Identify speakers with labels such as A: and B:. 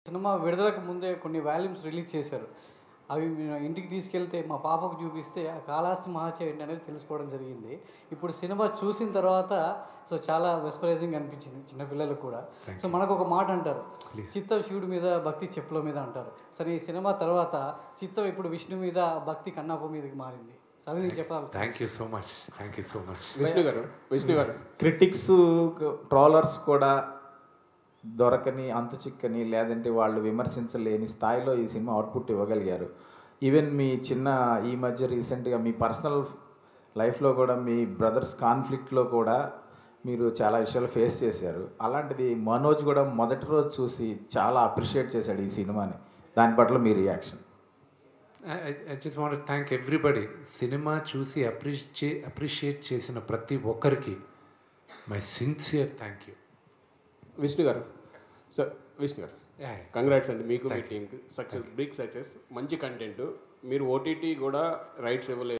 A: Cinema విడుదలకు ముందే కొన్ని వాల్యూమ్స్ రిలీజ్ చేశారు. అవి మేము ఇంటికి తీసుకెళ్తే మా పాపకు చూపిస్తే ఆ కాళహస్తి మహాచే ఏంటనేది తెలుసుకోవడం జరిగింది. ఇప్పుడు సినిమా చూసిన తర్వాత చాలా మెస్మరైజింగ్ అనిపించింది చిన్న పిల్లలకు కూడా. మనకొక మాట అంటారు, చిత్తం శివుడి మీద, భక్తి చెప్పుల మీద అంటారు. సరే ఈ సినిమా తర్వాత చిత్తం ఇప్పుడు విష్ణు మీద, భక్తి కన్నప్ప మీదకి మారింది. అది నేను చెప్పాలి.
B: Thank you so much, thank you so much.
C: Vishnu గారు క్రిటిక్స్, ట్రోలర్స్ కూడా దొరకని, అంతు చిక్కని, లేదంటే వాళ్ళు విమర్శించలేని స్థాయిలో ఈ సినిమా అవుట్పుట్ ఇవ్వగలిగారు. ఈవెన్ మీ ఈ మధ్య రీసెంట్గా మీ పర్సనల్ లైఫ్లో కూడా మీ బ్రదర్స్ కాన్ఫ్లిక్ట్లో కూడా మీరు చాలా విషయాలు ఫేస్ చేశారు. అలాంటిది మనోజ్ కూడా మొదటి రోజు చూసి చాలా అప్రిషియేట్ చేశాడు ఈ సినిమాని. దాని పట్ల మీ reaction?
B: I just want to thank everybody. సినిమా చూసి అప్రిషియేట్ చేసిన ప్రతి ఒక్కరికి my sincere thank you.
D: Vishnu garu congrats అండి మీకు, మీ టీంకి. సక్సెస్, బిగ్ సక్సెస్, మంచి కంటెంట్. మీరు ఓటీటీ కూడా రైట్స్ ఇవ్వలేదు.